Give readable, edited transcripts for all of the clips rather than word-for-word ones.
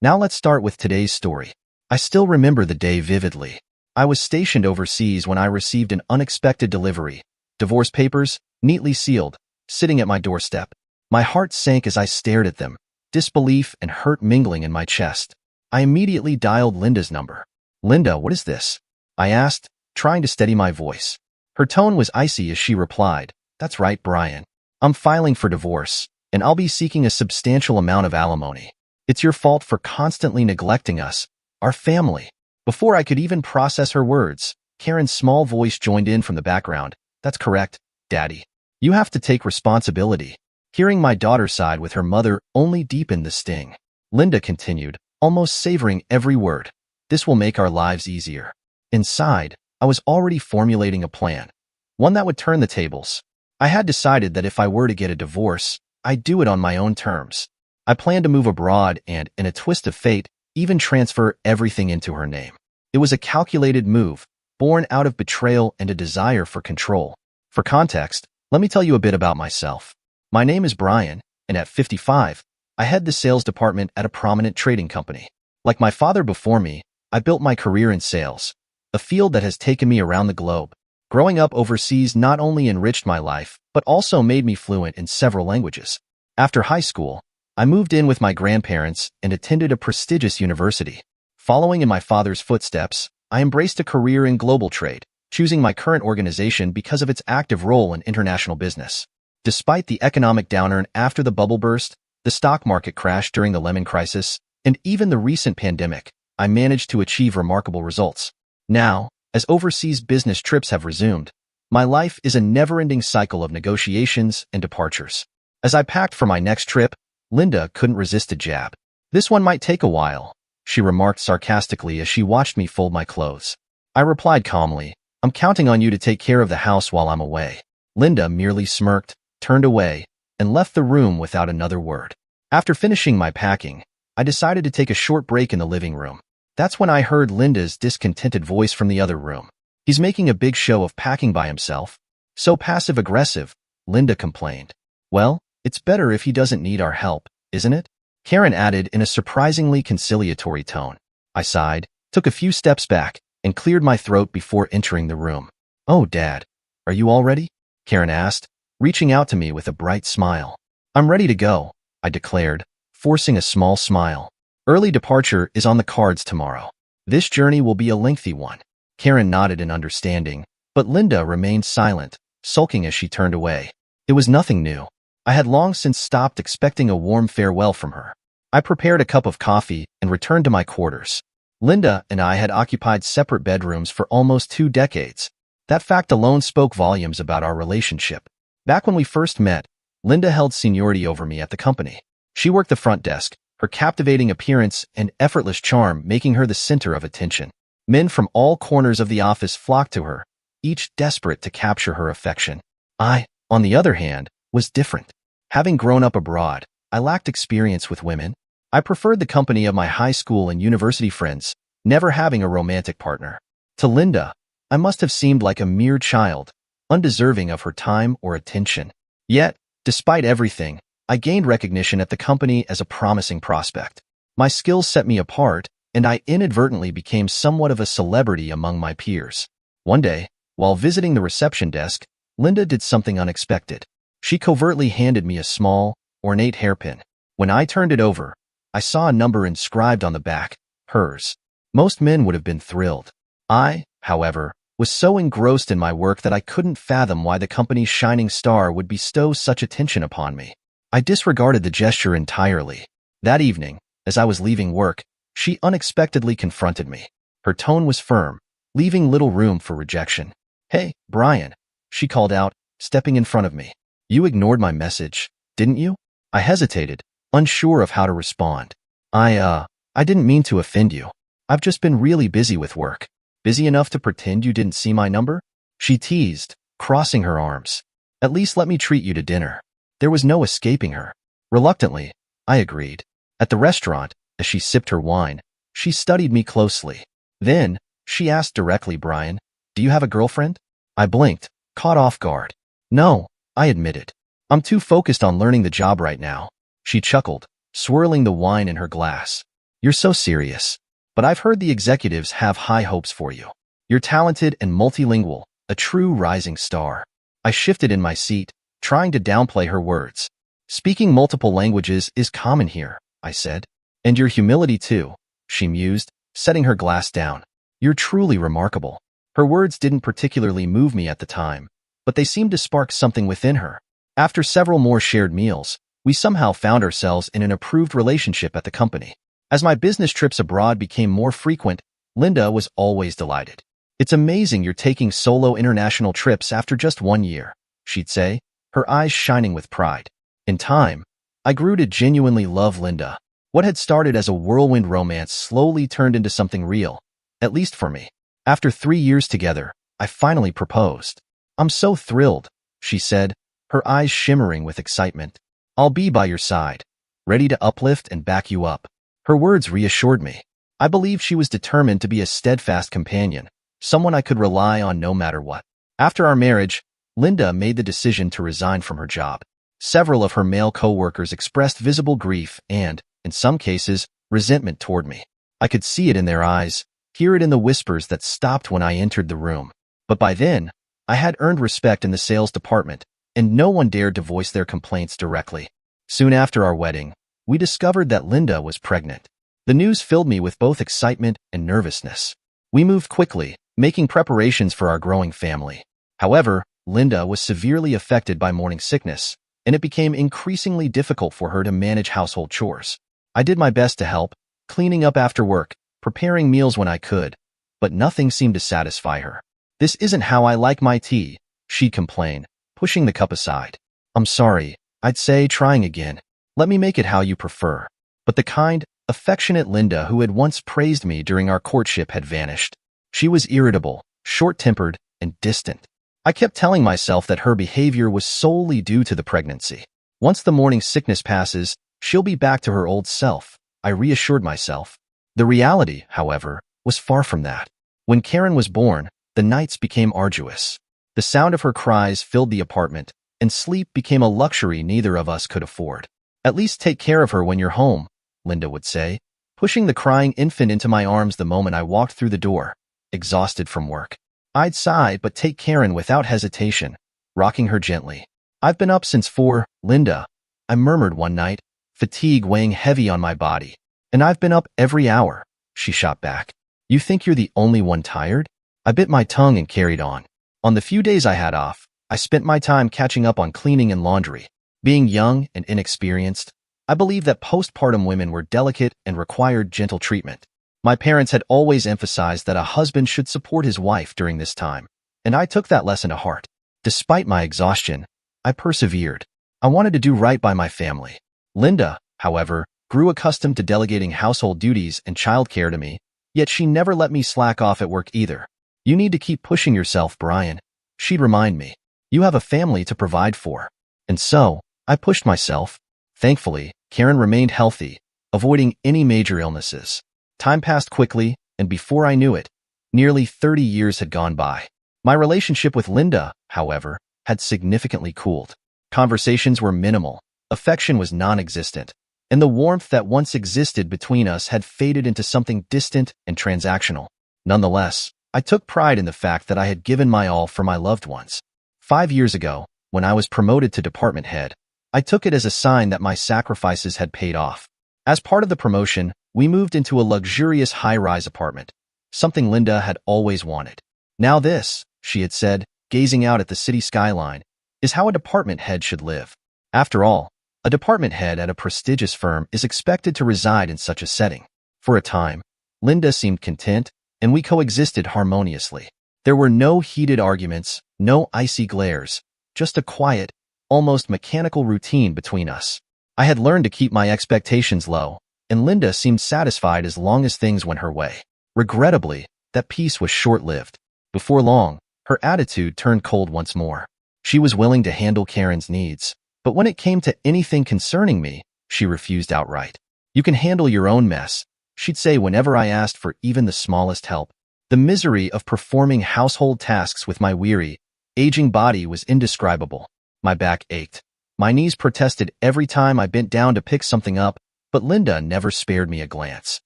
Now let's start with today's story. I still remember the day vividly. I was stationed overseas when I received an unexpected delivery. Divorce papers, neatly sealed, sitting at my doorstep. My heart sank as I stared at them, disbelief and hurt mingling in my chest. I immediately dialed Linda's number. "Linda, what is this?" I asked, trying to steady my voice. Her tone was icy as she replied, "That's right, Brian. I'm filing for divorce, and I'll be seeking a substantial amount of alimony. It's your fault for constantly neglecting us, our family." Before I could even process her words, Karen's small voice joined in from the background. "That's correct, Daddy. You have to take responsibility." Hearing my daughter side with her mother only deepened the sting. Linda continued, almost savoring every word. "This will make our lives easier." Inside, I was already formulating a plan, one that would turn the tables. I had decided that if I were to get a divorce, I'd do it on my own terms. I planned to move abroad and, in a twist of fate, even transfer everything into her name. It was a calculated move, born out of betrayal and a desire for control. For context, let me tell you a bit about myself. My name is Brian, and at 55, I head the sales department at a prominent trading company. Like my father before me, I built my career in sales, a field that has taken me around the globe. Growing up overseas not only enriched my life, but also made me fluent in several languages. After high school, I moved in with my grandparents and attended a prestigious university. Following in my father's footsteps, I embraced a career in global trade, choosing my current organization because of its active role in international business. Despite the economic downturn after the bubble burst, the stock market crash during the lemon crisis, and even the recent pandemic, I managed to achieve remarkable results. Now, as overseas business trips have resumed, my life is a never-ending cycle of negotiations and departures. As I packed for my next trip, Linda couldn't resist a jab. "This one might take a while," she remarked sarcastically as she watched me fold my clothes. I replied calmly, "I'm counting on you to take care of the house while I'm away." Linda merely smirked, turned away, and left the room without another word. After finishing my packing, I decided to take a short break in the living room. That's when I heard Linda's discontented voice from the other room. "He's making a big show of packing by himself. So passive-aggressive," Linda complained. "Well, it's better if he doesn't need our help, isn't it?" Karen added in a surprisingly conciliatory tone. I sighed, took a few steps back, and cleared my throat before entering the room. "Oh, Dad, are you all ready?" Karen asked, reaching out to me with a bright smile. "I'm ready to go," I declared, forcing a small smile. "Early departure is on the cards tomorrow. This journey will be a lengthy one." Karen nodded in understanding, but Linda remained silent, sulking as she turned away. It was nothing new. I had long since stopped expecting a warm farewell from her. I prepared a cup of coffee and returned to my quarters. Linda and I had occupied separate bedrooms for almost 2 decades. That fact alone spoke volumes about our relationship. Back when we first met, Linda held seniority over me at the company. She worked the front desk, her captivating appearance and effortless charm making her the center of attention. Men from all corners of the office flocked to her, each desperate to capture her affection. I, on the other hand, was different. Having grown up abroad, I lacked experience with women. I preferred the company of my high school and university friends, never having a romantic partner. To Linda, I must have seemed like a mere child, undeserving of her time or attention. Yet, despite everything, I gained recognition at the company as a promising prospect. My skills set me apart, and I inadvertently became somewhat of a celebrity among my peers. One day, while visiting the reception desk, Linda did something unexpected. She covertly handed me a small, ornate hairpin. When I turned it over, I saw a number inscribed on the back, hers. Most men would have been thrilled. I, however, was so engrossed in my work that I couldn't fathom why the company's shining star would bestow such attention upon me. I disregarded the gesture entirely. That evening, as I was leaving work, she unexpectedly confronted me. Her tone was firm, leaving little room for rejection. "Hey, Brian," she called out, stepping in front of me. "You ignored my message, didn't you?" I hesitated, unsure of how to respond. I didn't mean to offend you. I've just been really busy with work." "Busy enough to pretend you didn't see my number?" she teased, crossing her arms. "At least let me treat you to dinner." There was no escaping her. Reluctantly, I agreed. At the restaurant, as she sipped her wine, she studied me closely. Then, she asked directly, "Brian, do you have a girlfriend?" I blinked, caught off guard. "No," I admitted. "I'm too focused on learning the job right now." She chuckled, swirling the wine in her glass. You're so serious. But I've heard the executives have high hopes for you. You're talented and multilingual, a true rising star. I shifted in my seat, trying to downplay her words. Speaking multiple languages is common here, I said. And your humility too, she mused, setting her glass down. You're truly remarkable. Her words didn't particularly move me at the time, but they seemed to spark something within her. After several more shared meals, we somehow found ourselves in an approved relationship at the company. As my business trips abroad became more frequent, Linda was always delighted. It's amazing you're taking solo international trips after just 1 year, she'd say, her eyes shining with pride. In time, I grew to genuinely love Linda. What had started as a whirlwind romance slowly turned into something real, at least for me. After 3 years together, I finally proposed. I'm so thrilled, she said, her eyes shimmering with excitement. I'll be by your side, ready to uplift and back you up. Her words reassured me. I believed she was determined to be a steadfast companion, someone I could rely on no matter what. After our marriage, Linda made the decision to resign from her job. Several of her male co-workers expressed visible grief and, in some cases, resentment toward me. I could see it in their eyes, hear it in the whispers that stopped when I entered the room. But by then, I had earned respect in the sales department, and no one dared to voice their complaints directly. Soon after our wedding, we discovered that Linda was pregnant. The news filled me with both excitement and nervousness. We moved quickly, making preparations for our growing family. However, Linda was severely affected by morning sickness, and it became increasingly difficult for her to manage household chores. I did my best to help, cleaning up after work, preparing meals when I could, but nothing seemed to satisfy her. This isn't how I like my tea, she'd complain, pushing the cup aside. I'm sorry, I'd say, trying again. Let me make it how you prefer. But the kind, affectionate Linda who had once praised me during our courtship had vanished. She was irritable, short-tempered, and distant. I kept telling myself that her behavior was solely due to the pregnancy. Once the morning sickness passes, she'll be back to her old self, I reassured myself. The reality, however, was far from that. When Karen was born, the nights became arduous. The sound of her cries filled the apartment, and sleep became a luxury neither of us could afford. At least take care of her when you're home, Linda would say, pushing the crying infant into my arms the moment I walked through the door, exhausted from work. I'd sigh but take Karen without hesitation, rocking her gently. I've been up since 4, Linda, I murmured one night, fatigue weighing heavy on my body. And I've been up every hour, she shot back. You think you're the only one tired? I bit my tongue and carried on. On the few days I had off, I spent my time catching up on cleaning and laundry. Being young and inexperienced, I believed that postpartum women were delicate and required gentle treatment. My parents had always emphasized that a husband should support his wife during this time, and I took that lesson to heart. Despite my exhaustion, I persevered. I wanted to do right by my family. Linda, however, grew accustomed to delegating household duties and childcare to me, yet she never let me slack off at work either. You need to keep pushing yourself, Brian, she'd remind me. You have a family to provide for. And so, I pushed myself. Thankfully, Karen remained healthy, avoiding any major illnesses. Time passed quickly, and before I knew it, nearly 30 years had gone by. My relationship with Linda, however, had significantly cooled. Conversations were minimal, affection was non-existent, and the warmth that once existed between us had faded into something distant and transactional. Nonetheless, I took pride in the fact that I had given my all for my loved ones. 5 years ago, when I was promoted to department head, I took it as a sign that my sacrifices had paid off. As part of the promotion, we moved into a luxurious high-rise apartment, something Linda had always wanted. Now this, she had said, gazing out at the city skyline, is how a department head should live. After all, a department head at a prestigious firm is expected to reside in such a setting. For a time, Linda seemed content, and we coexisted harmoniously. There were no heated arguments, no icy glares, just a quiet, almost mechanical routine between us. I had learned to keep my expectations low, and Linda seemed satisfied as long as things went her way. Regrettably, that peace was short-lived. Before long, her attitude turned cold once more. She was willing to handle Karen's needs, but when it came to anything concerning me, she refused outright. You can handle your own mess, she'd say whenever I asked for even the smallest help. The misery of performing household tasks with my weary, aging body was indescribable. My back ached. My knees protested every time I bent down to pick something up, but Linda never spared me a glance.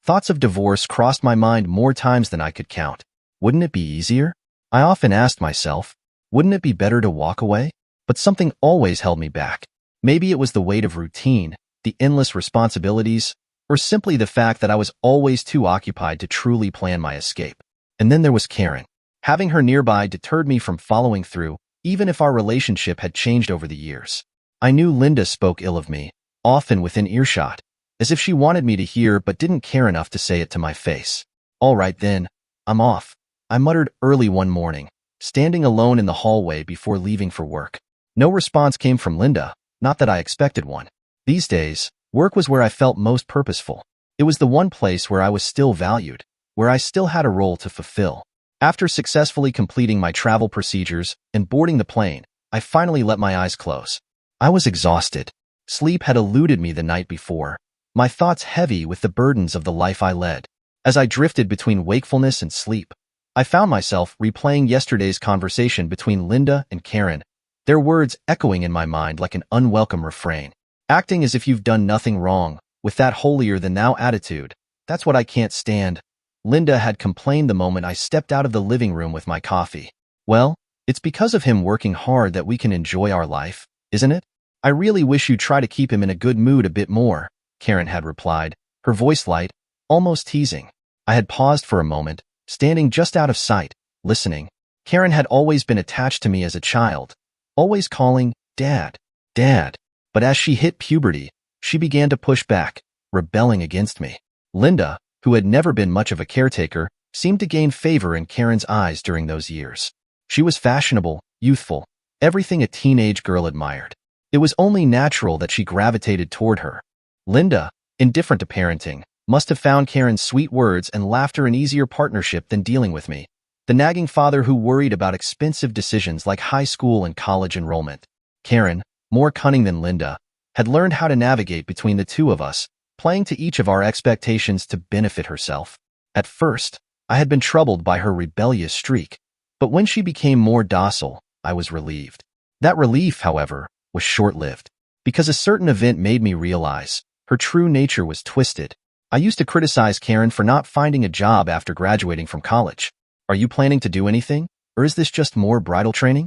Thoughts of divorce crossed my mind more times than I could count. Wouldn't it be easier? I often asked myself, wouldn't it be better to walk away? But something always held me back. Maybe it was the weight of routine, the endless responsibilities, or simply the fact that I was always too occupied to truly plan my escape. And then there was Karen. Having her nearby deterred me from following through, even if our relationship had changed over the years. I knew Linda spoke ill of me, often within earshot, as if she wanted me to hear but didn't care enough to say it to my face. All right then, I'm off, I muttered early one morning, standing alone in the hallway before leaving for work. No response came from Linda, not that I expected one. These days, work was where I felt most purposeful. It was the one place where I was still valued, where I still had a role to fulfill. After successfully completing my travel procedures and boarding the plane, I finally let my eyes close. I was exhausted. Sleep had eluded me the night before, my thoughts heavy with the burdens of the life I led. As I drifted between wakefulness and sleep, I found myself replaying yesterday's conversation between Linda and Karen, their words echoing in my mind like an unwelcome refrain. Acting as if you've done nothing wrong, with that holier-than-thou attitude. That's what I can't stand. Linda had complained the moment I stepped out of the living room with my coffee. Well, it's because of him working hard that we can enjoy our life, isn't it? I really wish you'd try to keep him in a good mood a bit more, Karen had replied, her voice light, almost teasing. I had paused for a moment, standing just out of sight, listening. Karen had always been attached to me as a child, always calling, Dad, Dad. But as she hit puberty, she began to push back, rebelling against me. Linda, who had never been much of a caretaker, seemed to gain favor in Karen's eyes during those years. She was fashionable, youthful, everything a teenage girl admired. It was only natural that she gravitated toward her. Linda, indifferent to parenting, must have found Karen's sweet words and laughter an easier partnership than dealing with me, the nagging father who worried about expensive decisions like high school and college enrollment. Karen, more cunning than Linda, had learned how to navigate between the two of us, playing to each of our expectations to benefit herself. At first, I had been troubled by her rebellious streak, but when she became more docile, I was relieved. That relief, however, was short-lived, because a certain event made me realize her true nature was twisted. I used to criticize Karen for not finding a job after graduating from college. Are you planning to do anything, or is this just more bridal training?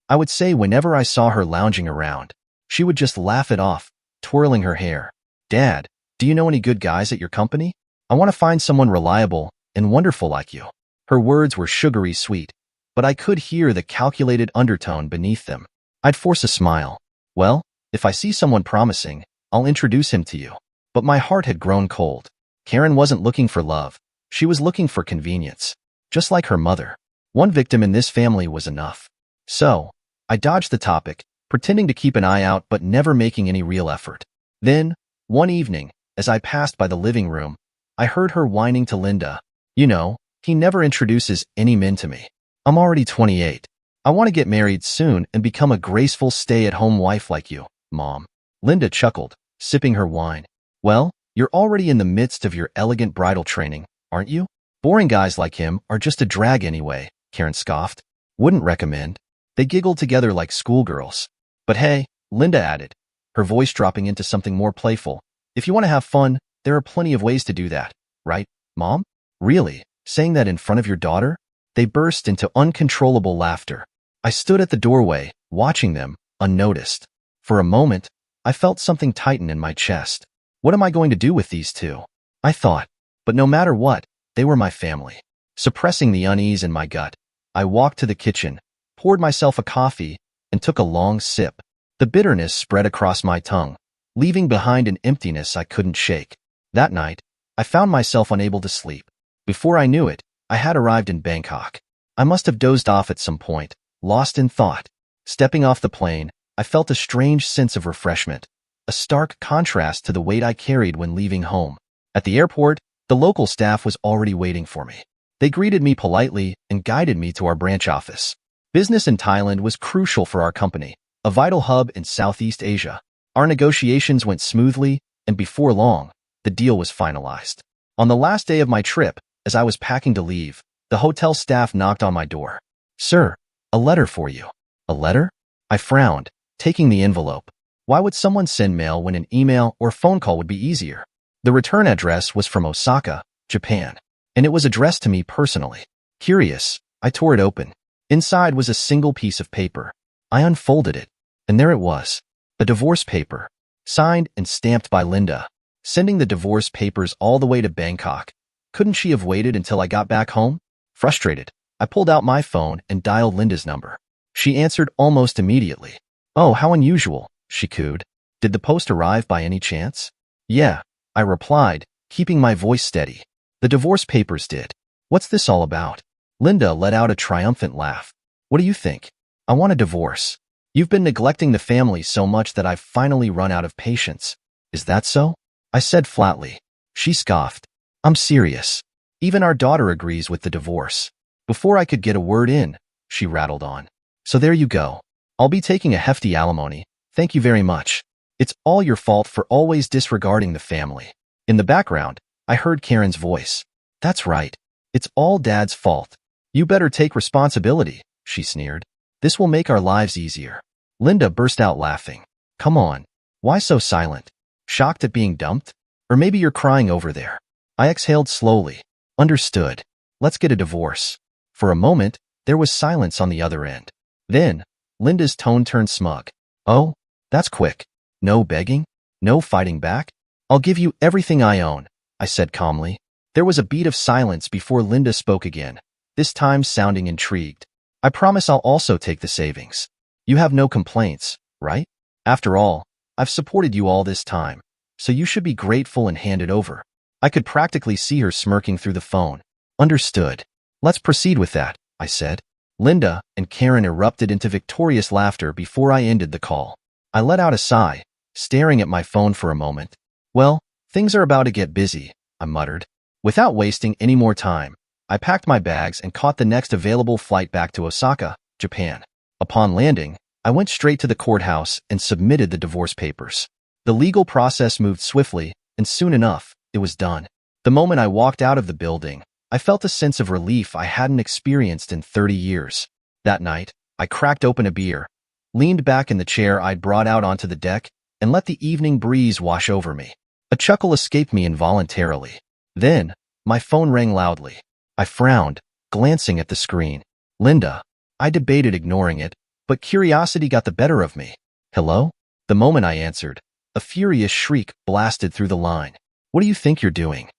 I would say whenever I saw her lounging around. She would just laugh it off, twirling her hair. Dad, do you know any good guys at your company? I want to find someone reliable and wonderful like you. Her words were sugary sweet, but I could hear the calculated undertone beneath them. I'd force a smile. Well, if I see someone promising, I'll introduce him to you. But my heart had grown cold. Karen wasn't looking for love. She was looking for convenience. Just like her mother. One victim in this family was enough. So, I dodged the topic, pretending to keep an eye out but never making any real effort. Then, one evening, as I passed by the living room, I heard her whining to Linda. You know, he never introduces any men to me. I'm already 28. I want to get married soon and become a graceful stay-at-home wife like you, Mom. Linda chuckled, sipping her wine. Well, you're already in the midst of your elegant bridal training, aren't you? Boring guys like him are just a drag anyway, Karen scoffed. Wouldn't recommend. They giggled together like schoolgirls. But hey, Linda added, her voice dropping into something more playful. If you want to have fun, there are plenty of ways to do that, right, Mom? Really? Saying that in front of your daughter? They burst into uncontrollable laughter. I stood at the doorway, watching them, unnoticed. For a moment, I felt something tighten in my chest. What am I going to do with these two? I thought. But no matter what, they were my family. Suppressing the unease in my gut, I walked to the kitchen, poured myself a coffee, and took a long sip. The bitterness spread across my tongue, leaving behind an emptiness I couldn't shake. That night, I found myself unable to sleep. Before I knew it, I had arrived in Bangkok. I must have dozed off at some point, lost in thought. Stepping off the plane, I felt a strange sense of refreshment, a stark contrast to the weight I carried when leaving home. At the airport, the local staff was already waiting for me. They greeted me politely and guided me to our branch office. Business in Thailand was crucial for our company, a vital hub in Southeast Asia. Our negotiations went smoothly, and before long, the deal was finalized. On the last day of my trip, as I was packing to leave, the hotel staff knocked on my door. Sir, a letter for you. A letter? I frowned, taking the envelope. Why would someone send mail when an email or phone call would be easier? The return address was from Osaka, Japan, and it was addressed to me personally. Curious, I tore it open. Inside was a single piece of paper. I unfolded it, and there it was, a divorce paper, signed and stamped by Linda. Sending the divorce papers all the way to Bangkok. Couldn't she have waited until I got back home? Frustrated, I pulled out my phone and dialed Linda's number. She answered almost immediately. "Oh, how unusual," she cooed. "Did the post arrive by any chance?" "Yeah," I replied, keeping my voice steady. "The divorce papers did." "What's this all about?" Linda let out a triumphant laugh. "What do you think? I want a divorce. You've been neglecting the family so much that I've finally run out of patience. Is that so?" I said flatly. She scoffed. "I'm serious. Even our daughter agrees with the divorce." Before I could get a word in, she rattled on. "So there you go. I'll be taking a hefty alimony. Thank you very much. It's all your fault for always disregarding the family." In the background, I heard Karen's voice. "That's right. It's all Dad's fault. You better take responsibility," she sneered. "This will make our lives easier." Linda burst out laughing. "Come on. Why so silent? Shocked at being dumped? Or maybe you're crying over there." I exhaled slowly. "Understood. Let's get a divorce." For a moment, there was silence on the other end. Then, Linda's tone turned smug. "Oh, that's quick. No begging? No fighting back? I'll give you everything I own," I said calmly. There was a beat of silence before Linda spoke again, this time sounding intrigued. "I promise I'll also take the savings. You have no complaints, right? After all, I've supported you all this time, so you should be grateful and hand it over." I could practically see her smirking through the phone. "Understood. Let's proceed with that," I said. Linda and Karen erupted into victorious laughter before I ended the call. I let out a sigh, staring at my phone for a moment. "Well, things are about to get busy," I muttered. Without wasting any more time, I packed my bags and caught the next available flight back to Osaka, Japan. Upon landing, I went straight to the courthouse and submitted the divorce papers. The legal process moved swiftly, and soon enough, it was done. The moment I walked out of the building, I felt a sense of relief I hadn't experienced in 30 years. That night, I cracked open a beer, leaned back in the chair I'd brought out onto the deck, and let the evening breeze wash over me. A chuckle escaped me involuntarily. Then, my phone rang loudly. I frowned, glancing at the screen. Linda. I debated ignoring it, but curiosity got the better of me. "Hello?" The moment I answered, a furious shriek blasted through the line. "What do you think you're doing?"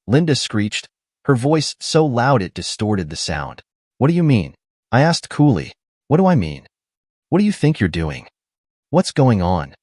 Linda screeched, her voice so loud it distorted the sound. "What do you mean?" I asked coolly. "What do I mean? What do you think you're doing? What's going on?"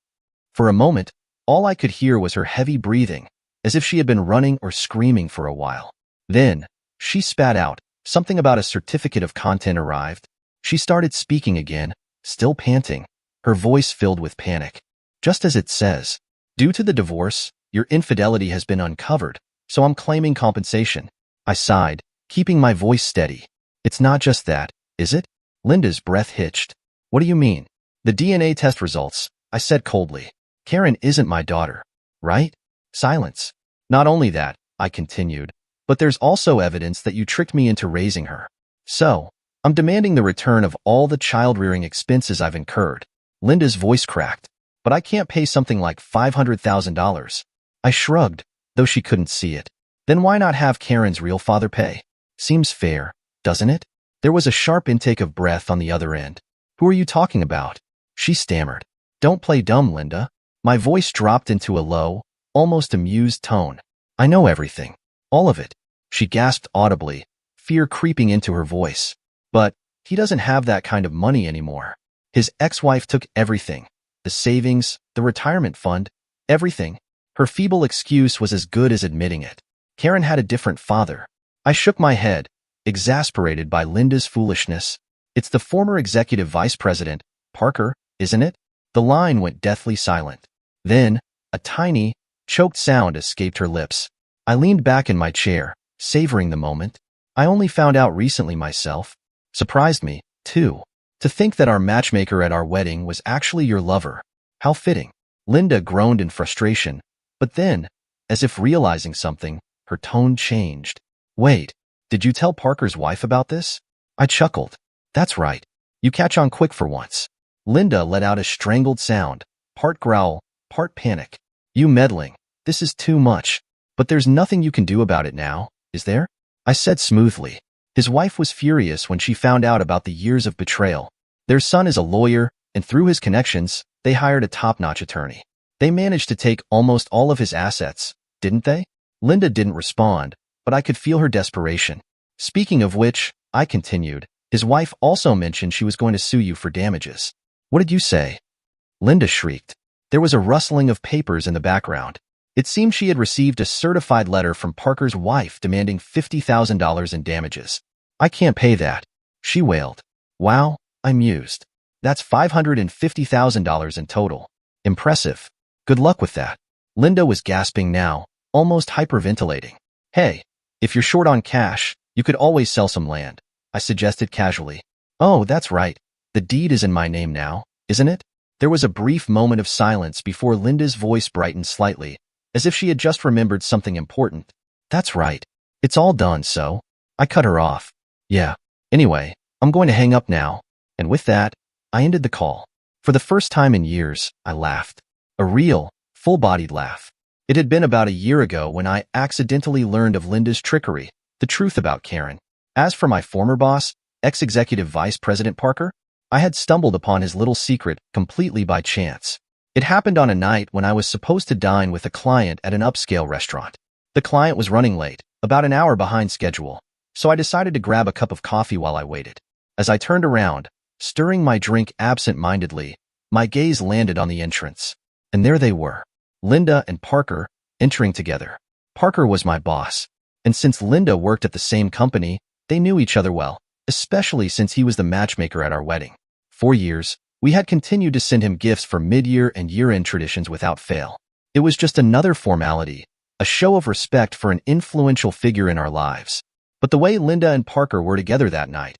For a moment, all I could hear was her heavy breathing, as if she had been running or screaming for a while. Then, she spat out, something about a certificate of content arrived. She started speaking again, still panting, her voice filled with panic. "Just as it says, due to the divorce, your infidelity has been uncovered, so I'm claiming compensation." I sighed, keeping my voice steady. "It's not just that, is it?" Linda's breath hitched. "What do you mean?" "The DNA test results," I said coldly. "Karen isn't my daughter, right?" Silence. "Not only that," I continued, "but there's also evidence that you tricked me into raising her. So, I'm demanding the return of all the child-rearing expenses I've incurred." Linda's voice cracked. "But I can't pay something like $500,000. I shrugged, though she couldn't see it. "Then why not have Karen's real father pay? Seems fair, doesn't it?" There was a sharp intake of breath on the other end. "Who are you talking about?" She stammered. "Don't play dumb, Linda." My voice dropped into a low, almost amused tone. "I know everything. All of it." She gasped audibly, fear creeping into her voice. "But he doesn't have that kind of money anymore. His ex-wife took everything. The savings, the retirement fund, everything." Her feeble excuse was as good as admitting it. Karen had a different father. I shook my head, exasperated by Linda's foolishness. "It's the former executive vice president, Parker, isn't it?" The line went deathly silent. Then, a tiny, choked sound escaped her lips. I leaned back in my chair, savoring the moment. I only found out recently myself. Surprised me, too. To think that our matchmaker at our wedding was actually your lover. How fitting. Linda groaned in frustration, but then, as if realizing something, her tone changed. "Wait, did you tell Parker's wife about this?" I chuckled. "That's right. You catch on quick for once." Linda let out a strangled sound, part growl, part panic. "You meddling. This is too much. But there's nothing you can do about it now, is there? I said smoothly. His wife was furious when she found out about the years of betrayal. Their son is a lawyer, and through his connections, they hired a top-notch attorney. They managed to take almost all of his assets, didn't they? Linda didn't respond, but I could feel her desperation. Speaking of which, I continued, his wife also mentioned she was going to sue you for damages. What did you say? Linda shrieked. There was a rustling of papers in the background. It seemed she had received a certified letter from Parker's wife demanding $50,000 in damages. I can't pay that, she wailed. Wow, I mused. That's $550,000 in total. Impressive. Good luck with that. Linda was gasping now, almost hyperventilating. Hey, if you're short on cash, you could always sell some land, I suggested casually. Oh, that's right. The deed is in my name now, isn't it? There was a brief moment of silence before Linda's voice brightened slightly, as if she had just remembered something important. That's right. It's all done, so. I cut her off. Yeah. Anyway, I'm going to hang up now. And with that, I ended the call. For the first time in years, I laughed. A real, full-bodied laugh. It had been about a year ago when I accidentally learned of Linda's trickery, the truth about Karen. As for my former boss, ex-executive vice president Parker, I had stumbled upon his little secret completely by chance. It happened on a night when I was supposed to dine with a client at an upscale restaurant. The client was running late, about an hour behind schedule, so I decided to grab a cup of coffee while I waited. As I turned around, stirring my drink absent-mindedly, my gaze landed on the entrance. And there they were, Linda and Parker, entering together. Parker was my boss, and since Linda worked at the same company, they knew each other well, especially since he was the matchmaker at our wedding. For years, we had continued to send him gifts for mid-year and year-end traditions without fail. It was just another formality, a show of respect for an influential figure in our lives. But the way Linda and Parker were together that night,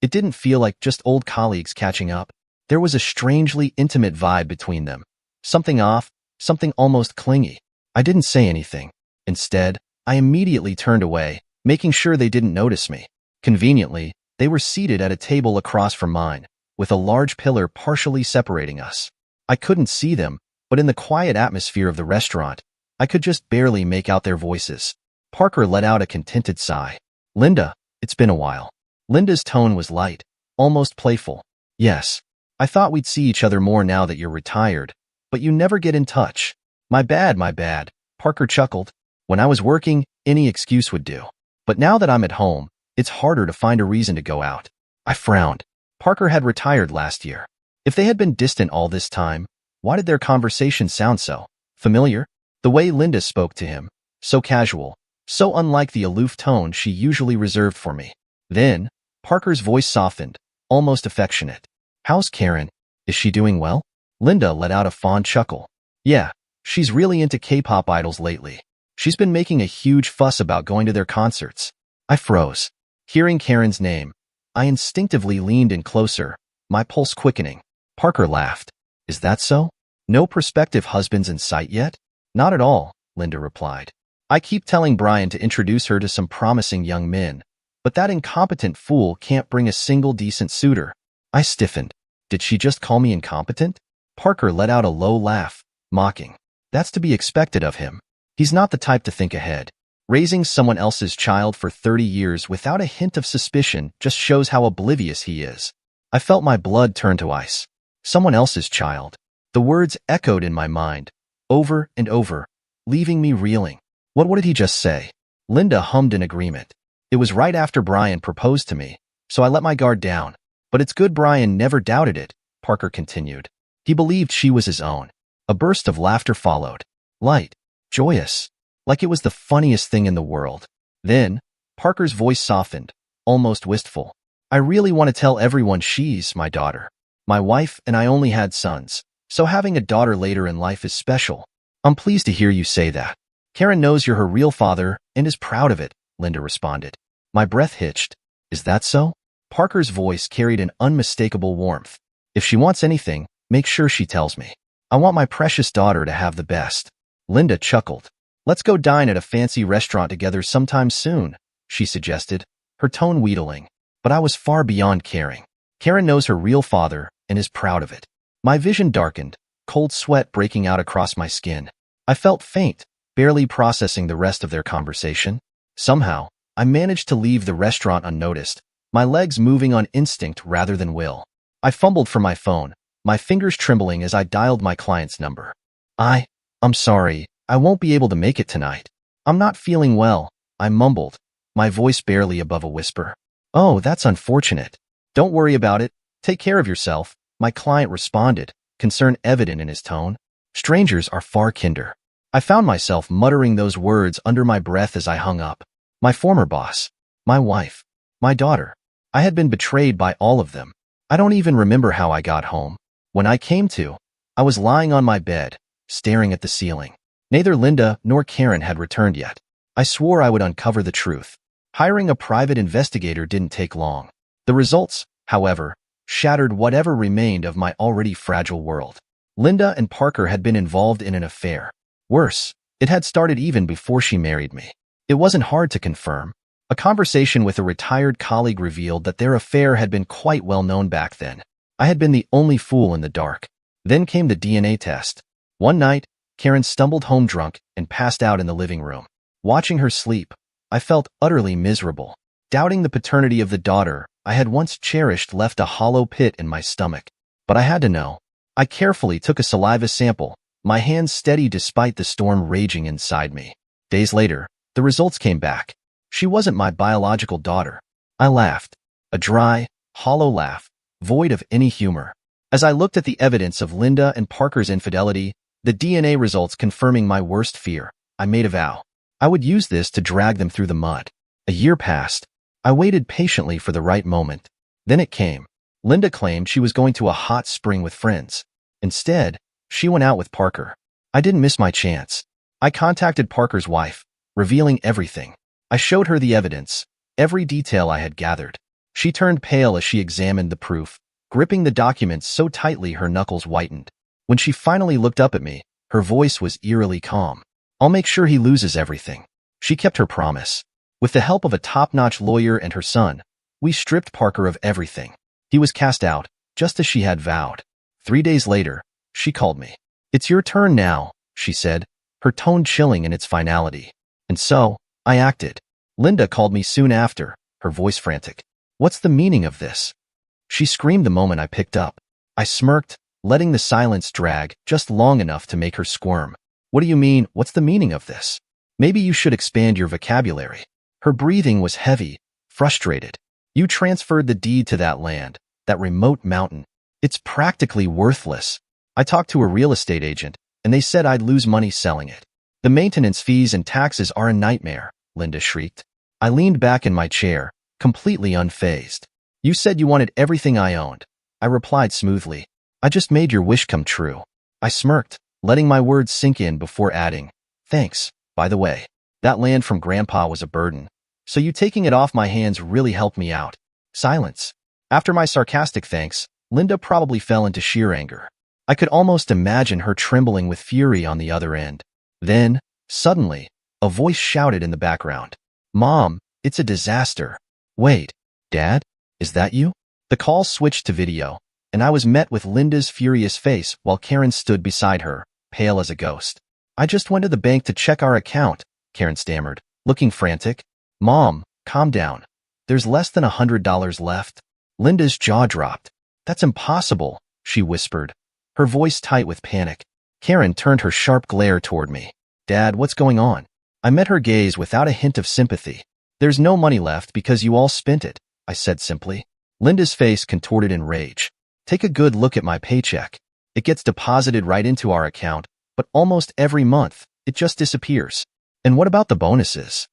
it didn't feel like just old colleagues catching up. There was a strangely intimate vibe between them. Something off, something almost clingy. I didn't say anything. Instead, I immediately turned away, making sure they didn't notice me. Conveniently, they were seated at a table across from mine, with a large pillar partially separating us. I couldn't see them, but in the quiet atmosphere of the restaurant, I could just barely make out their voices. Parker let out a contented sigh. Linda, it's been a while. Linda's tone was light, almost playful. Yes, I thought we'd see each other more now that you're retired, but you never get in touch. My bad, Parker chuckled. When I was working, any excuse would do. But now that I'm at home, it's harder to find a reason to go out. I frowned. Parker had retired last year. If they had been distant all this time, why did their conversation sound so familiar? The way Linda spoke to him, so casual, so unlike the aloof tone she usually reserved for me. Then, Parker's voice softened, almost affectionate. How's Karen? Is she doing well? Linda let out a fond chuckle. Yeah, she's really into K-pop idols lately. She's been making a huge fuss about going to their concerts. I froze. Hearing Karen's name, I instinctively leaned in closer, my pulse quickening. Parker laughed. Is that so? No prospective husbands in sight yet? Not at all, Linda replied. I keep telling Brian to introduce her to some promising young men, but that incompetent fool can't bring a single decent suitor. I stiffened. Did she just call me incompetent? Parker let out a low laugh, mocking. That's to be expected of him. He's not the type to think ahead. Raising someone else's child for 30 years without a hint of suspicion just shows how oblivious he is. I felt my blood turn to ice. Someone else's child. The words echoed in my mind, over and over, leaving me reeling. What did he just say? Linda hummed in agreement. It was right after Brian proposed to me, so I let my guard down. But it's good Brian never doubted it, Parker continued. He believed she was his own. A burst of laughter followed. Light, joyous, like it was the funniest thing in the world. Then, Parker's voice softened, almost wistful. I really want to tell everyone she's my daughter. My wife and I only had sons, so having a daughter later in life is special. I'm pleased to hear you say that. Karen knows you're her real father and is proud of it, Linda responded. My breath hitched. Is that so? Parker's voice carried an unmistakable warmth. If she wants anything, make sure she tells me. I want my precious daughter to have the best. Linda chuckled. Let's go dine at a fancy restaurant together sometime soon, she suggested, her tone wheedling. But I was far beyond caring. Karen knows her real father and is proud of it. My vision darkened, cold sweat breaking out across my skin. I felt faint, barely processing the rest of their conversation. Somehow, I managed to leave the restaurant unnoticed, my legs moving on instinct rather than will. I fumbled for my phone, my fingers trembling as I dialed my client's number. I'm sorry, I won't be able to make it tonight. I'm not feeling well, I mumbled, my voice barely above a whisper. Oh, that's unfortunate. Don't worry about it. Take care of yourself, my client responded, concern evident in his tone. Strangers are far kinder. I found myself muttering those words under my breath as I hung up. My former boss, my wife, my daughter. I had been betrayed by all of them. I don't even remember how I got home. When I came to, I was lying on my bed, staring at the ceiling. Neither Linda nor Karen had returned yet. I swore I would uncover the truth. Hiring a private investigator didn't take long. The results, however, shattered whatever remained of my already fragile world. Linda and Parker had been involved in an affair. Worse, it had started even before she married me. It wasn't hard to confirm. A conversation with a retired colleague revealed that their affair had been quite well known back then. I had been the only fool in the dark. Then came the DNA test. One night, Karen stumbled home drunk and passed out in the living room. Watching her sleep, I felt utterly miserable. Doubting the paternity of the daughter I had once cherished left a hollow pit in my stomach. But I had to know. I carefully took a saliva sample, my hands steady despite the storm raging inside me. Days later, the results came back. She wasn't my biological daughter. I laughed. A dry, hollow laugh, void of any humor. As I looked at the evidence of Linda and Parker's infidelity, the DNA results confirming my worst fear, I made a vow. I would use this to drag them through the mud. A year passed. I waited patiently for the right moment. Then it came. Linda claimed she was going to a hot spring with friends. Instead, she went out with Parker. I didn't miss my chance. I contacted Parker's wife, revealing everything. I showed her the evidence, every detail I had gathered. She turned pale as she examined the proof, gripping the documents so tightly her knuckles whitened. When she finally looked up at me, her voice was eerily calm. I'll make sure he loses everything. She kept her promise. With the help of a top-notch lawyer and her son, we stripped Parker of everything. He was cast out, just as she had vowed. 3 days later, she called me. It's your turn now, she said, her tone chilling in its finality. And so, I acted. Linda called me soon after, her voice frantic. What's the meaning of this? She screamed the moment I picked up. I smirked, letting the silence drag just long enough to make her squirm. What do you mean, what's the meaning of this? Maybe you should expand your vocabulary. Her breathing was heavy, frustrated. You transferred the deed to that land, that remote mountain. It's practically worthless. I talked to a real estate agent, and they said I'd lose money selling it. The maintenance fees and taxes are a nightmare, Linda shrieked. I leaned back in my chair, completely unfazed. You said you wanted everything I owned. I replied smoothly. I just made your wish come true. I smirked, letting my words sink in before adding, thanks, by the way. That land from Grandpa was a burden, so you taking it off my hands really helped me out. Silence. After my sarcastic thanks, Linda probably fell into sheer anger. I could almost imagine her trembling with fury on the other end. Then, suddenly, a voice shouted in the background. Mom, it's a disaster. Wait, Dad? Is that you? The call switched to video, and I was met with Linda's furious face while Karen stood beside her, pale as a ghost. I just went to the bank to check our account, Karen stammered, looking frantic. Mom, calm down. There's less than $100 left. Linda's jaw dropped. That's impossible, she whispered, her voice tight with panic. Karen turned her sharp glare toward me. Dad, what's going on? I met her gaze without a hint of sympathy. There's no money left because you all spent it, I said simply. Linda's face contorted in rage. Take a good look at my paycheck. It gets deposited right into our account, but almost every month, it just disappears. And what about the bonuses?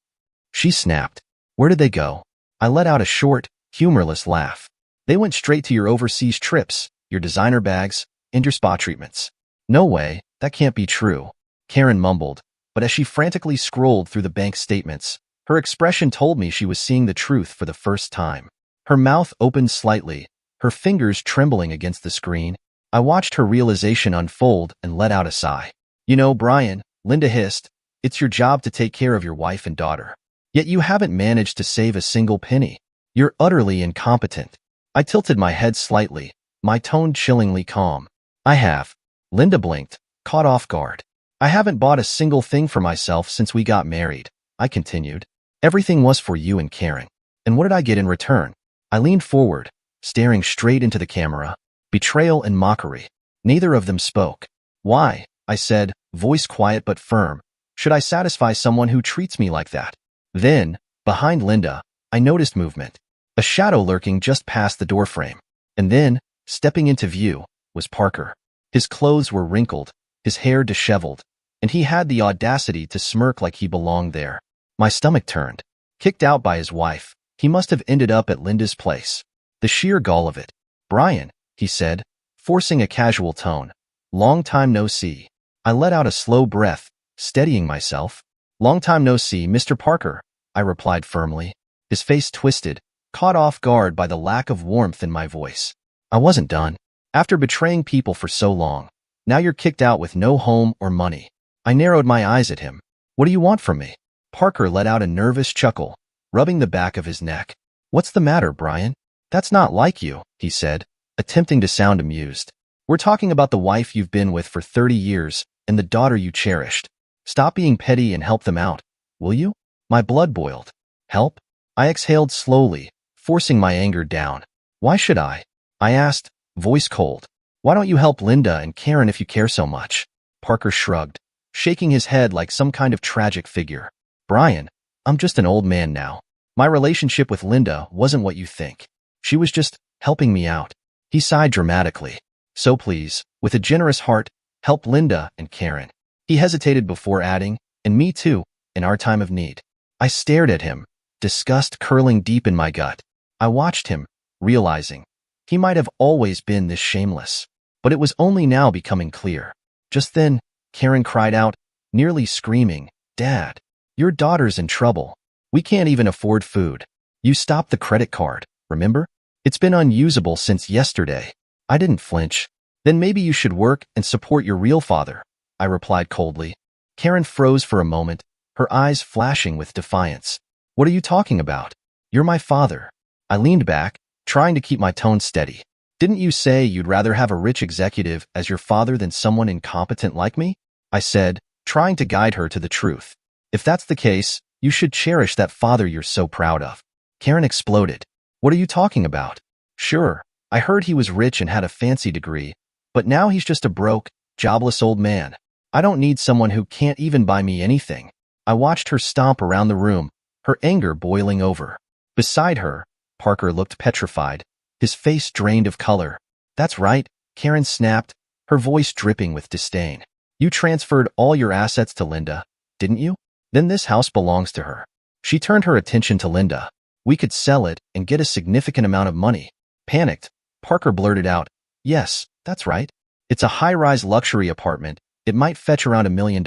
She snapped. Where did they go? I let out a short, humorless laugh. They went straight to your overseas trips, your designer bags, and your spa treatments. No way, that can't be true, Karen mumbled, but as she frantically scrolled through the bank statements, her expression told me she was seeing the truth for the first time. Her mouth opened slightly, her fingers trembling against the screen. I watched her realization unfold and let out a sigh. You know, Brian, Linda hissed, it's your job to take care of your wife and daughter. Yet you haven't managed to save a single penny. You're utterly incompetent. I tilted my head slightly, my tone chillingly calm. I have. Linda blinked, caught off guard. I haven't bought a single thing for myself since we got married, I continued. Everything was for you and Karen. And what did I get in return? I leaned forward, staring straight into the camera. Betrayal and mockery. Neither of them spoke. Why? I said, voice quiet but firm. Should I satisfy someone who treats me like that? Then, behind Linda, I noticed movement. A shadow lurking just past the doorframe. And then, stepping into view, was Parker. His clothes were wrinkled, his hair disheveled, and he had the audacity to smirk like he belonged there. My stomach turned. Kicked out by his wife, he must have ended up at Linda's place. The sheer gall of it. Brian, he said, forcing a casual tone. Long time no see. I let out a slow breath, steadying myself. Long time no see, Mr. Parker, I replied firmly. His face twisted, caught off guard by the lack of warmth in my voice. I wasn't done. After betraying people for so long, now you're kicked out with no home or money. I narrowed my eyes at him. What do you want from me? Parker let out a nervous chuckle, rubbing the back of his neck. What's the matter, Brian? That's not like you, he said, attempting to sound amused. We're talking about the wife you've been with for 30 years and the daughter you cherished. Stop being petty and help them out, will you? My blood boiled. Help? I exhaled slowly, forcing my anger down. Why should I? I asked, voice cold. Why don't you help Linda and Karen if you care so much? Parker shrugged, shaking his head like some kind of tragic figure. Brian, I'm just an old man now. My relationship with Linda wasn't what you think. She was just helping me out. He sighed dramatically. So please, with a generous heart, help Linda and Karen. He hesitated before adding, and me too, in our time of need. I stared at him, disgust curling deep in my gut. I watched him, realizing he might have always been this shameless. But it was only now becoming clear. Just then, Karen cried out, nearly screaming, Dad, your daughter's in trouble. We can't even afford food. You stopped the credit card, remember? It's been unusable since yesterday. I didn't flinch. Then maybe you should work and support your real father, I replied coldly. Karen froze for a moment, her eyes flashing with defiance. What are you talking about? You're my father. I leaned back, trying to keep my tone steady. Didn't you say you'd rather have a rich executive as your father than someone incompetent like me? I said, trying to guide her to the truth. If that's the case, you should cherish that father you're so proud of. Karen exploded. What are you talking about? Sure, I heard he was rich and had a fancy degree, but now he's just a broke, jobless old man. I don't need someone who can't even buy me anything. I watched her stomp around the room, her anger boiling over. Beside her, Parker looked petrified, his face drained of color. That's right, Karen snapped, her voice dripping with disdain. You transferred all your assets to Linda, didn't you? Then this house belongs to her. She turned her attention to Linda. We could sell it and get a significant amount of money. Panicked, Parker blurted out, yes, that's right. It's a high-rise luxury apartment. It might fetch around $1 million,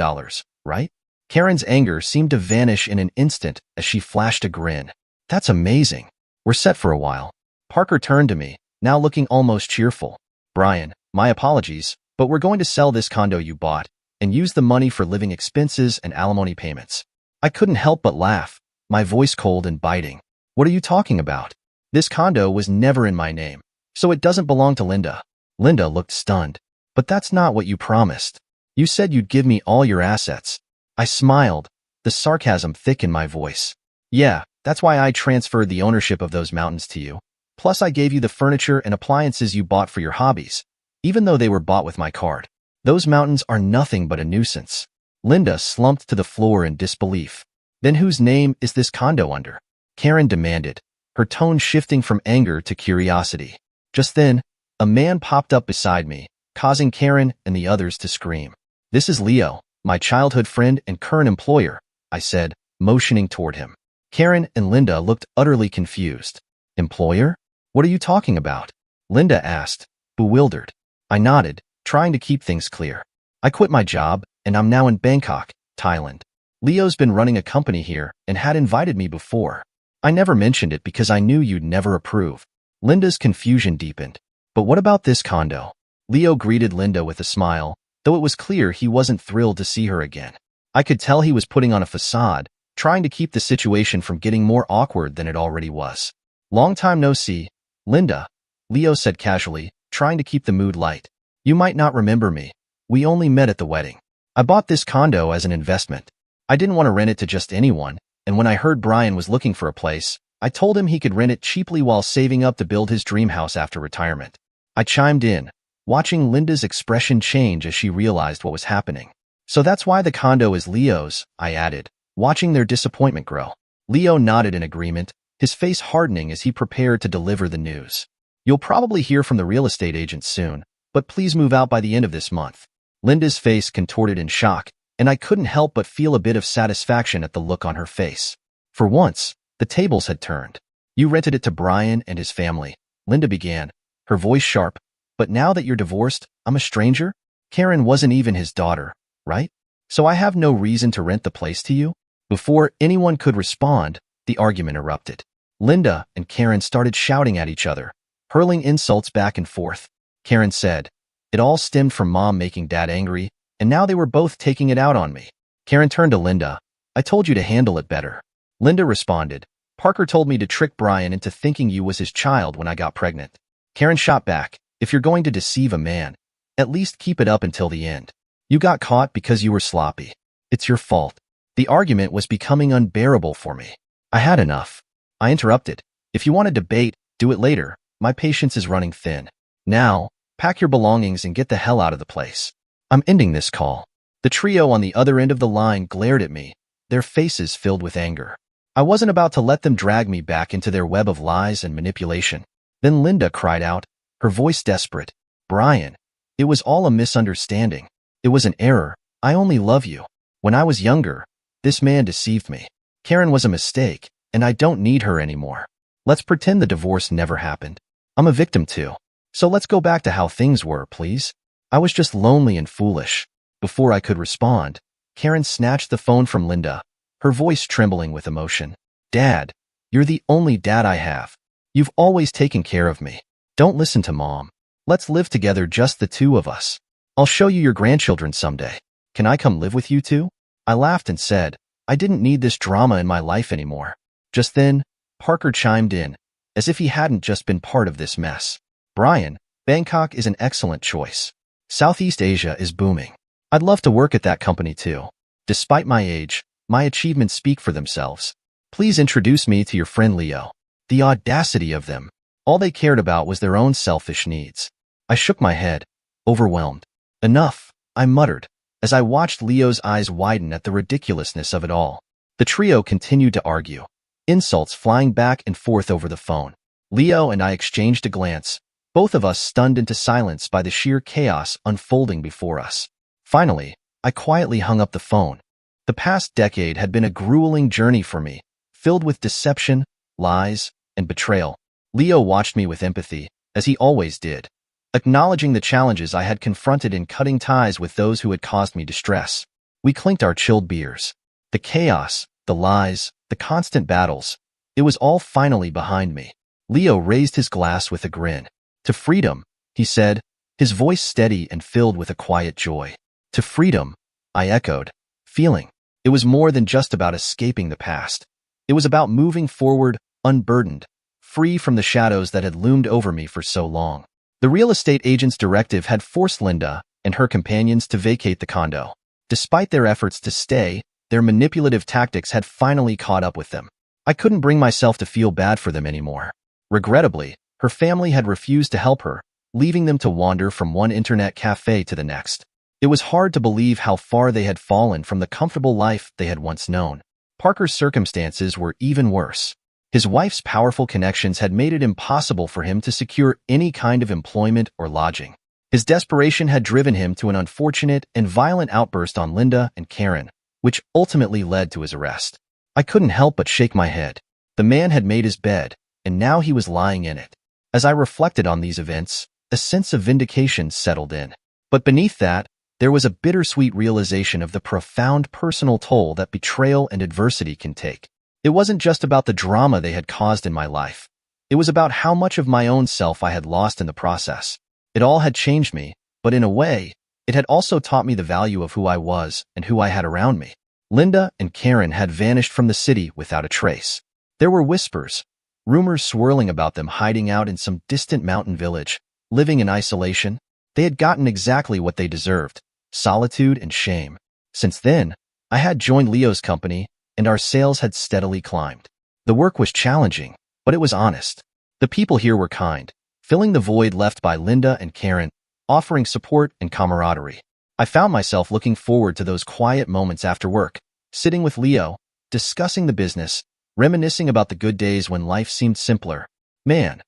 right? Karen's anger seemed to vanish in an instant as she flashed a grin. That's amazing. We're set for a while. Parker turned to me, now looking almost cheerful. Brian, my apologies, but we're going to sell this condo you bought and use the money for living expenses and alimony payments. I couldn't help but laugh, my voice cold and biting. What are you talking about? This condo was never in my name, so it doesn't belong to Linda. Linda looked stunned. But that's not what you promised. You said you'd give me all your assets. I smiled, the sarcasm thick in my voice. Yeah, that's why I transferred the ownership of those mountains to you. Plus I gave you the furniture and appliances you bought for your hobbies, even though they were bought with my card. Those mountains are nothing but a nuisance. Linda slumped to the floor in disbelief. Then whose name is this condo under? Karen demanded, her tone shifting from anger to curiosity. Just then, a man popped up beside me, causing Karen and the others to scream. This is Leo, my childhood friend and current employer, I said, motioning toward him. Karen and Linda looked utterly confused. Employer? What are you talking about? Linda asked, bewildered. I nodded, trying to keep things clear. I quit my job, and I'm now in Bangkok, Thailand. Leo's been running a company here and had invited me before. I never mentioned it because I knew you'd never approve. Linda's confusion deepened. But what about this condo? Leo greeted Linda with a smile, though it was clear he wasn't thrilled to see her again. I could tell he was putting on a facade, trying to keep the situation from getting more awkward than it already was. Long time no see, Linda, Leo said casually, trying to keep the mood light. You might not remember me. We only met at the wedding. I bought this condo as an investment. I didn't want to rent it to just anyone, and when I heard Brian was looking for a place, I told him he could rent it cheaply while saving up to build his dream house after retirement. I chimed in, watching Linda's expression change as she realized what was happening. So that's why the condo is Leo's, I added, watching their disappointment grow. Leo nodded in agreement, his face hardening as he prepared to deliver the news. You'll probably hear from the real estate agent soon, but please move out by the end of this month. Linda's face contorted in shock, and I couldn't help but feel a bit of satisfaction at the look on her face. For once, the tables had turned. You rented it to Brian and his family, Linda began, her voice sharp. But now that you're divorced, I'm a stranger? Karen wasn't even his daughter, right? So I have no reason to rent the place to you? Before anyone could respond, the argument erupted. Linda and Karen started shouting at each other, hurling insults back and forth. Karen said, "It all stemmed from Mom making Dad angry, and now they were both taking it out on me." Karen turned to Linda. "I told you to handle it better." Linda responded, "Parker told me to trick Brian into thinking you was his child when I got pregnant." Karen shot back, "If you're going to deceive a man, at least keep it up until the end. You got caught because you were sloppy. It's your fault." The argument was becoming unbearable for me. I had enough. I interrupted. "If you want to debate, do it later. My patience is running thin. Now, pack your belongings and get the hell out of the place. I'm ending this call." The trio on the other end of the line glared at me, their faces filled with anger. I wasn't about to let them drag me back into their web of lies and manipulation. Then Linda cried out, her voice desperate. "Brian, it was all a misunderstanding. It was an error. I only love you. When I was younger, this man deceived me. Karen was a mistake, and I don't need her anymore. Let's pretend the divorce never happened. I'm a victim too. So let's go back to how things were, please." I was just lonely and foolish. Before I could respond, Karen snatched the phone from Linda, her voice trembling with emotion. "Dad, you're the only dad I have. You've always taken care of me. Don't listen to Mom. Let's live together, just the two of us. I'll show you your grandchildren someday. Can I come live with you too?" I laughed and said, I didn't need this drama in my life anymore. Just then, Parker chimed in, as if he hadn't just been part of this mess. "Brian, Bangkok is an excellent choice. Southeast Asia is booming. I'd love to work at that company too. Despite my age, my achievements speak for themselves. Please introduce me to your friend Leo." The audacity of them. All they cared about was their own selfish needs. I shook my head, overwhelmed. "Enough," I muttered, as I watched Leo's eyes widen at the ridiculousness of it all. The trio continued to argue, insults flying back and forth over the phone. Leo and I exchanged a glance, both of us stunned into silence by the sheer chaos unfolding before us. Finally, I quietly hung up the phone. The past decade had been a grueling journey for me, filled with deception, lies, and betrayal. Leo watched me with empathy, as he always did, acknowledging the challenges I had confronted in cutting ties with those who had caused me distress. We clinked our chilled beers. The chaos, the lies, the constant battles, it was all finally behind me. Leo raised his glass with a grin. "To freedom," he said, his voice steady and filled with a quiet joy. "To freedom," I echoed, feeling. It was more than just about escaping the past. It was about moving forward, unburdened, free from the shadows that had loomed over me for so long. The real estate agent's directive had forced Linda and her companions to vacate the condo. Despite their efforts to stay, their manipulative tactics had finally caught up with them. I couldn't bring myself to feel bad for them anymore. Regrettably, her family had refused to help her, leaving them to wander from one internet cafe to the next. It was hard to believe how far they had fallen from the comfortable life they had once known. Parker's circumstances were even worse. His wife's powerful connections had made it impossible for him to secure any kind of employment or lodging. His desperation had driven him to an unfortunate and violent outburst on Linda and Karen, which ultimately led to his arrest. I couldn't help but shake my head. The man had made his bed, and now he was lying in it. As I reflected on these events, a sense of vindication settled in. But beneath that, there was a bittersweet realization of the profound personal toll that betrayal and adversity can take. It wasn't just about the drama they had caused in my life. It was about how much of my own self I had lost in the process. It all had changed me, but in a way, it had also taught me the value of who I was and who I had around me. Linda and Karen had vanished from the city without a trace. There were whispers, rumors swirling about them hiding out in some distant mountain village, living in isolation. They had gotten exactly what they deserved, solitude and shame. Since then, I had joined Leo's company, and our sales had steadily climbed. The work was challenging, but it was honest. The people here were kind, filling the void left by Linda and Karen, offering support and camaraderie. I found myself looking forward to those quiet moments after work, sitting with Leo, discussing the business, reminiscing about the good days when life seemed simpler. Man,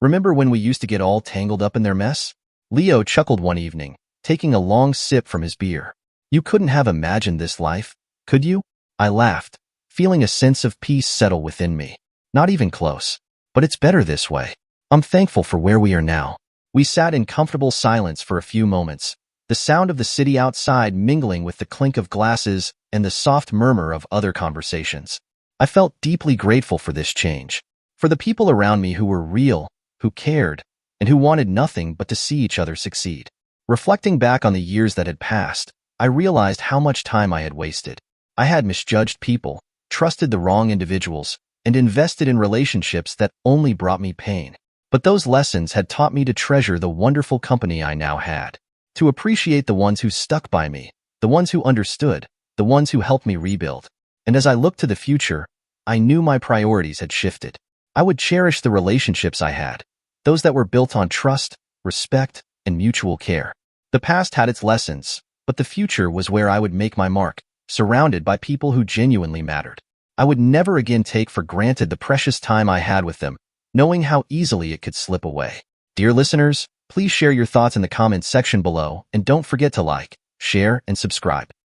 remember when we used to get all tangled up in their mess? Leo chuckled one evening, taking a long sip from his beer. You couldn't have imagined this life, could you? I laughed, feeling a sense of peace settle within me. Not even close. But it's better this way. I'm thankful for where we are now. We sat in comfortable silence for a few moments, the sound of the city outside mingling with the clink of glasses and the soft murmur of other conversations. I felt deeply grateful for this change, for the people around me who were real, who cared, and who wanted nothing but to see each other succeed. Reflecting back on the years that had passed, I realized how much time I had wasted. I had misjudged people, trusted the wrong individuals, and invested in relationships that only brought me pain. But those lessons had taught me to treasure the wonderful company I now had, to appreciate the ones who stuck by me, the ones who understood, the ones who helped me rebuild. And as I looked to the future, I knew my priorities had shifted. I would cherish the relationships I had, those that were built on trust, respect, and mutual care. The past had its lessons, but the future was where I would make my mark, surrounded by people who genuinely mattered. I would never again take for granted the precious time I had with them, knowing how easily it could slip away. Dear listeners, please share your thoughts in the comments section below, and don't forget to like, share, and subscribe.